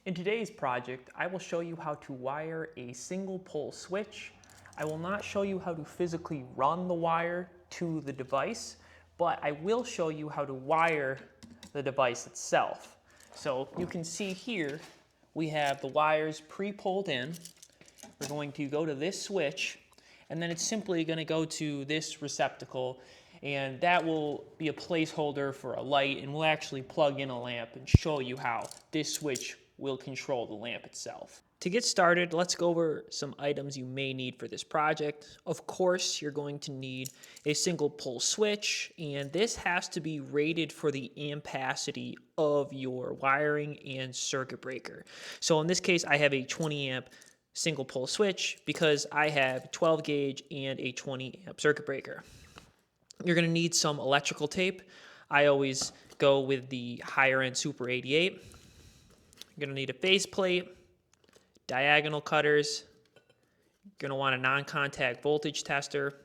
In today's project, I will show you how to wire a single pole switch. I will not show you how to physically run the wire to the device, but I will show you how to wire the device itself. So you can see here, we have the wires pre-pulled in. We're going to go to this switch, and then it's simply going to go to this receptacle, and that will be a placeholder for a light, and we'll actually plug in a lamp and show you how this switch will control the lamp itself. To get started, let's go over some items you may need for this project. Of course, you're going to need a single pole switch, and this has to be rated for the ampacity of your wiring and circuit breaker. So in this case, I have a 20 amp single pole switch because I have 12 gauge and a 20 amp circuit breaker. You're going to need some electrical tape. I always go with the higher end Super 88. You're going to need a faceplate, diagonal cutters. You're going to want a non-contact voltage tester,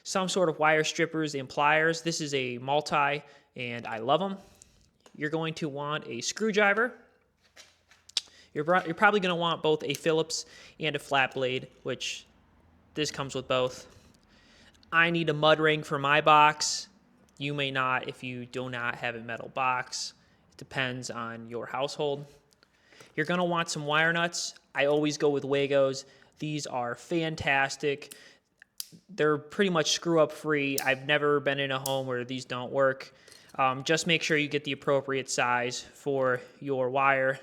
some sort of wire strippers and pliers. This is a multi, and I love them. You're going to want a screwdriver. You're probably going to want both a Phillips and a flat blade, which this comes with both. I need a mud ring for my box. You may not if you do not have a metal box. It depends on your household. You're going to want some wire nuts. I always go with Wagos. These are fantastic. They're pretty much screw-up free. I've never been in a home where these don't work. Just make sure you get the appropriate size for your wire.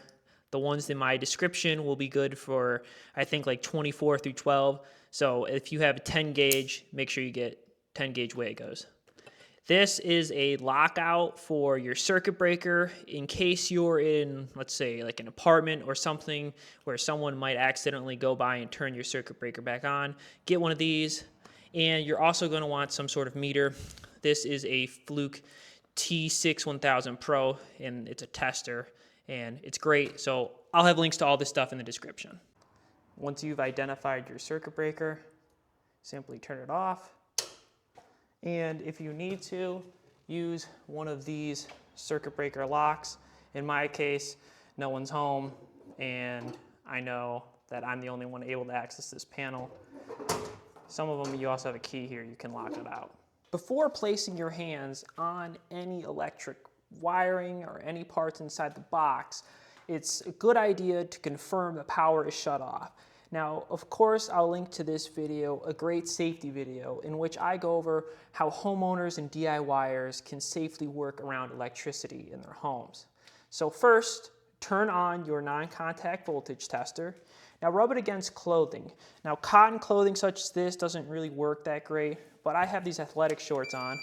The ones in my description will be good for, I think, like 24 through 12. So if you have a 10 gauge, make sure you get 10 gauge Wagos. This is a lockout for your circuit breaker in case you're in, let's say, like an apartment or something where someone might accidentally go by and turn your circuit breaker back on. Get one of these, and you're also going to want some sort of meter. This is a Fluke T6 1000 Pro, and it's a tester, and it's great. So I'll have links to all this stuff in the description. Once you've identified your circuit breaker, simply turn it off. And if you need to, use one of these circuit breaker locks. In my case, no one's home, and I know that I'm the only one able to access this panel. Some of them, you also have a key here, you can lock it out. Before placing your hands on any electric wiring or any parts inside the box, it's a good idea to confirm the power is shut off. Now, of course, I'll link to this video, a great safety video, in which I go over how homeowners and DIYers can safely work around electricity in their homes. So first, turn on your non-contact voltage tester. Now rub it against clothing. Now cotton clothing such as this doesn't really work that great, but I have these athletic shorts on.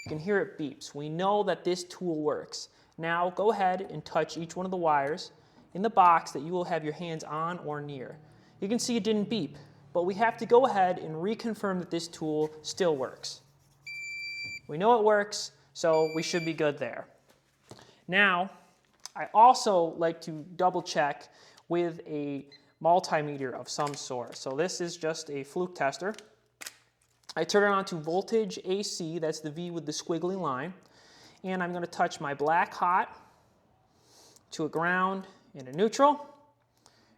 You can hear it beeps. We know that this tool works. Now go ahead and touch each one of the wires in the box that you will have your hands on or near. You can see it didn't beep, but we have to go ahead and reconfirm that this tool still works. We know it works, so we should be good there. Now, I also like to double check with a multimeter of some sort. So this is just a Fluke tester. I turn it on to voltage AC, that's the V with the squiggly line, and I'm going to touch my black hot to a ground and a neutral.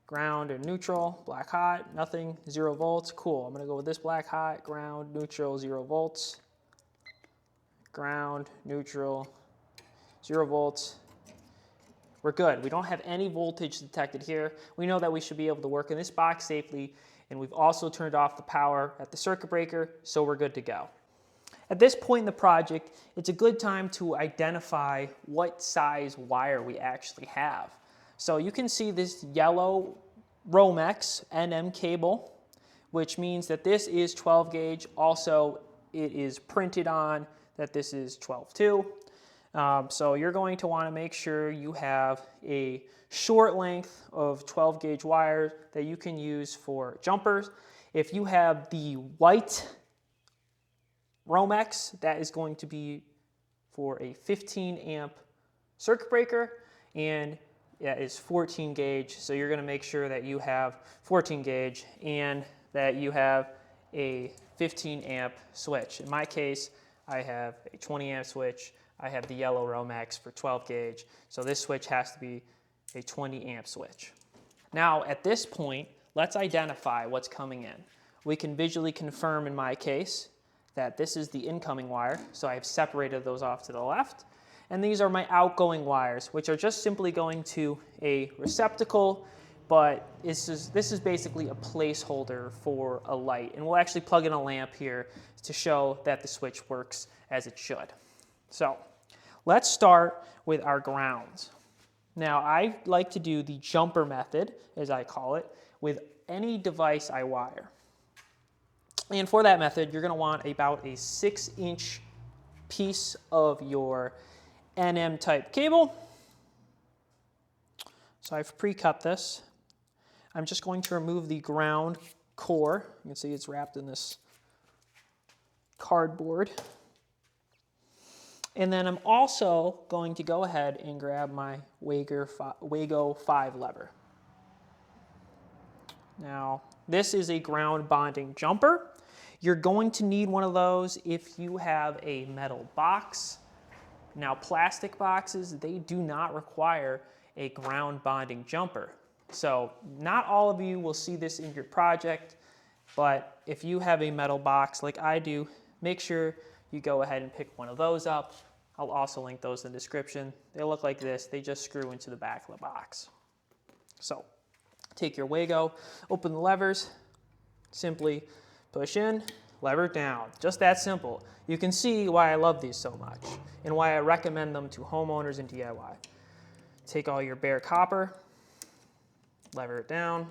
Ground and neutral, black hot, nothing, 0 volts, cool. I'm going to go with this black hot, ground, neutral, 0 volts. Ground, neutral, 0 volts. We're good. We don't have any voltage detected here. We know that we should be able to work in this box safely, and we've also turned off the power at the circuit breaker, so we're good to go. At this point in the project, it's a good time to identify what size wire we actually have. So you can see this yellow Romex NM cable, which means that this is 12 gauge. Also, it is printed on that this is 12-2. So you're going to want to make sure you have a short length of 12 gauge wire that you can use for jumpers. If you have the white Romex, that is going to be for a 15 amp circuit breaker, and that is 14 gauge. So you're going to make sure that you have 14 gauge and that you have a 15 amp switch. In my case, I have a 20 amp switch. I have the yellow Romex for 12 gauge. So this switch has to be a 20 amp switch. Now at this point, let's identify what's coming in. We can visually confirm in my case that this is the incoming wire, so I've separated those off to the left. And these are my outgoing wires, which are just simply going to a receptacle, but this is basically a placeholder for a light. And we'll actually plug in a lamp here to show that the switch works as it should. So let's start with our grounds. Now I like to do the jumper method, as I call it, with any device I wire. And for that method, you're going to want about a 6-inch piece of your NM type cable. So I've pre-cut this. I'm just going to remove the ground core. You can see it's wrapped in this cardboard. And then I'm also going to go ahead and grab my Wago 5 lever. Now, this is a ground bonding jumper. You're going to need one of those if you have a metal box. Now, plastic boxes, they do not require a ground bonding jumper. So not all of you will see this in your project, but if you have a metal box like I do, make sure you go ahead and pick one of those up. I'll also link those in the description. They look like this. They just screw into the back of the box. So take your Wago, open the levers, simply push in, lever down. Just that simple. You can see why I love these so much and why I recommend them to homeowners and DIY. Take all your bare copper, lever it down.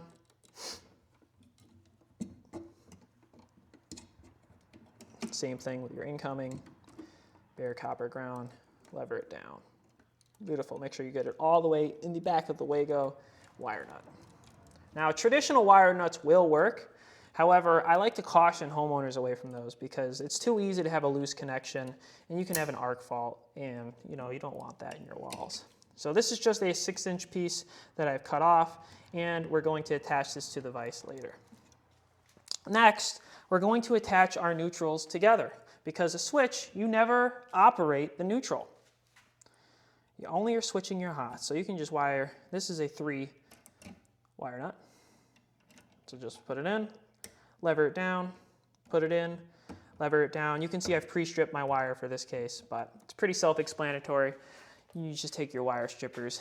Same thing with your incoming. Bare copper ground, lever it down. Beautiful. Make sure you get it all the way in the back of the Wago wire nut. Now, traditional wire nuts will work. However, I like to caution homeowners away from those because it's too easy to have a loose connection and you can have an arc fault, and you don't want that in your walls. So this is just a 6-inch piece that I've cut off, and we're going to attach this to the vise later. Next, we're going to attach our neutrals together because a switch, you never operate the neutral. You only are switching your hot. So you can just wire, this is a 3 wire nut. So just put it in, lever it down, put it in, lever it down. You can see I've pre-stripped my wire for this case, but it's pretty self-explanatory. You just take your wire strippers.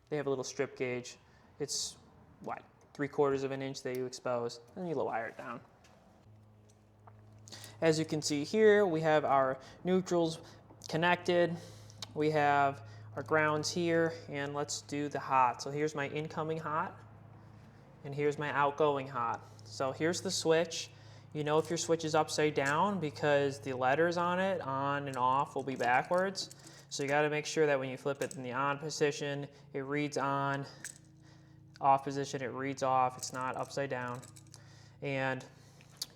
They have a little strip gauge. It's, what, 3/4 of an inch that you expose, and you wire it down. As you can see here, we have our neutrals connected. We have our grounds here, and let's do the hot. So here's my incoming hot, and here's my outgoing hot. So here's the switch. You know if your switch is upside down because the letters on it, on and off, will be backwards. So you got to make sure that when you flip it in the on position, it reads on. Off position, it reads off. It's not upside down. And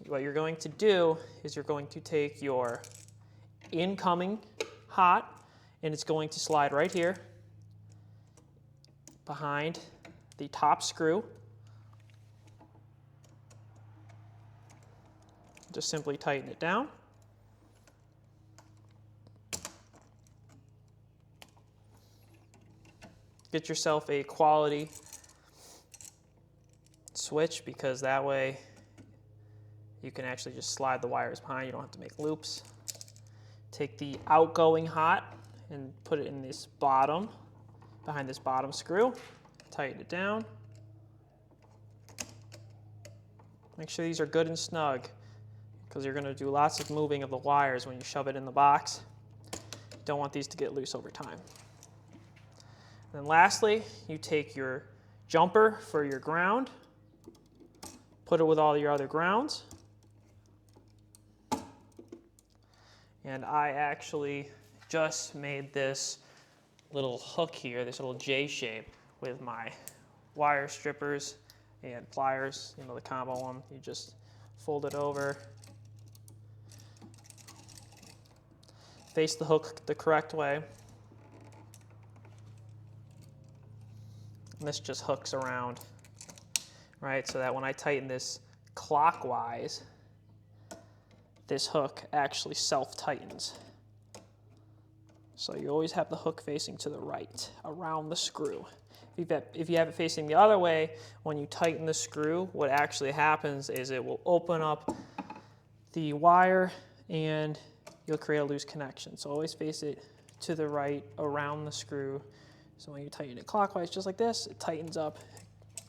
what you're going to do is you're going to take your incoming hot, and it's going to slide right here behind the top screw. Just simply tighten it down. Get yourself a quality switch because that way you can actually just slide the wires behind. You don't have to make loops. Take the outgoing hot and put it in this bottom, behind this bottom screw. Tighten it down. Make sure these are good and snug because you're going to do lots of moving of the wires when you shove it in the box. You don't want these to get loose over time. And then lastly, you take your jumper for your ground, put it with all your other grounds. And I actually just made this little hook here, this little J shape with my wire strippers and pliers, the combo one. You just fold it over, face the hook the correct way. And this just hooks around, right? So that when I tighten this clockwise, this hook actually self-tightens. So you always have the hook facing to the right, around the screw. If you have it facing the other way, when you tighten the screw, what actually happens is it will open up the wire and you'll create a loose connection. So always face it to the right around the screw. So when you tighten it clockwise, just like this, it tightens up.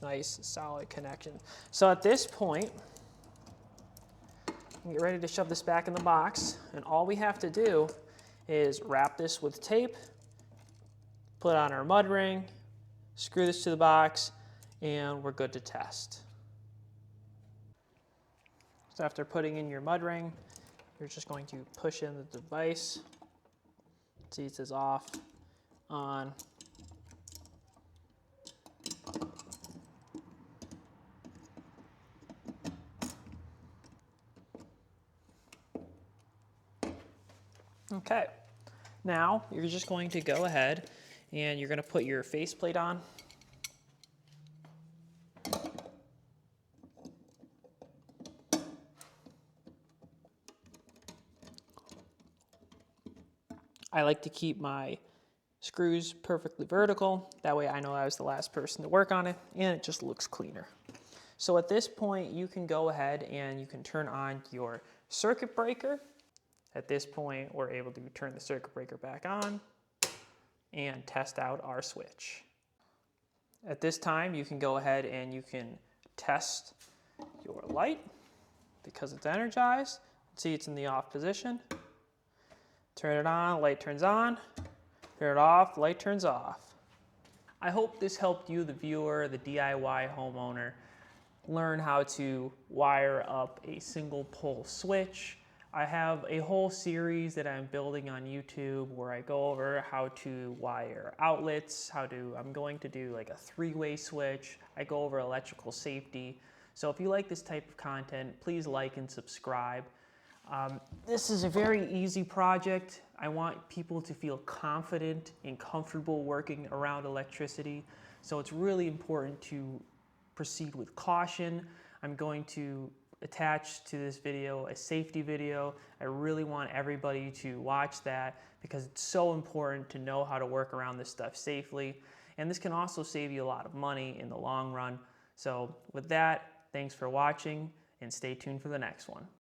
Nice, solid connection. So at this point, get ready to shove this back in the box, and all we have to do is wrap this with tape, put on our mud ring, screw this to the box, and we're good to test. So after putting in your mud ring, you're just going to push in the device. See, it says off, on. Okay, now you're just going to go ahead and you're going to put your faceplate on. I like to keep my screws perfectly vertical. That way I know I was the last person to work on it and it just looks cleaner. So at this point you can go ahead and you can turn on your circuit breaker. At this point we're able to turn the circuit breaker back on and test out our switch. At this time you can go ahead and you can test your light because it's energized. See, it's in the off position. Turn it on, light turns on. Turn it off, light turns off. I hope this helped you, the viewer, the DIY homeowner, learn how to wire up a single pole switch. I have a whole series that I'm building on YouTube where I go over how to wire outlets, I'm going to do like a 3-way switch. I go over electrical safety. So if you like this type of content, please like and subscribe. This is a very easy project. I want people to feel confident and comfortable working around electricity. So it's really important to proceed with caution. I'm going to attach to this video a safety video. I really want everybody to watch that because it's so important to know how to work around this stuff safely. And this can also save you a lot of money in the long run. So with that, thanks for watching and stay tuned for the next one.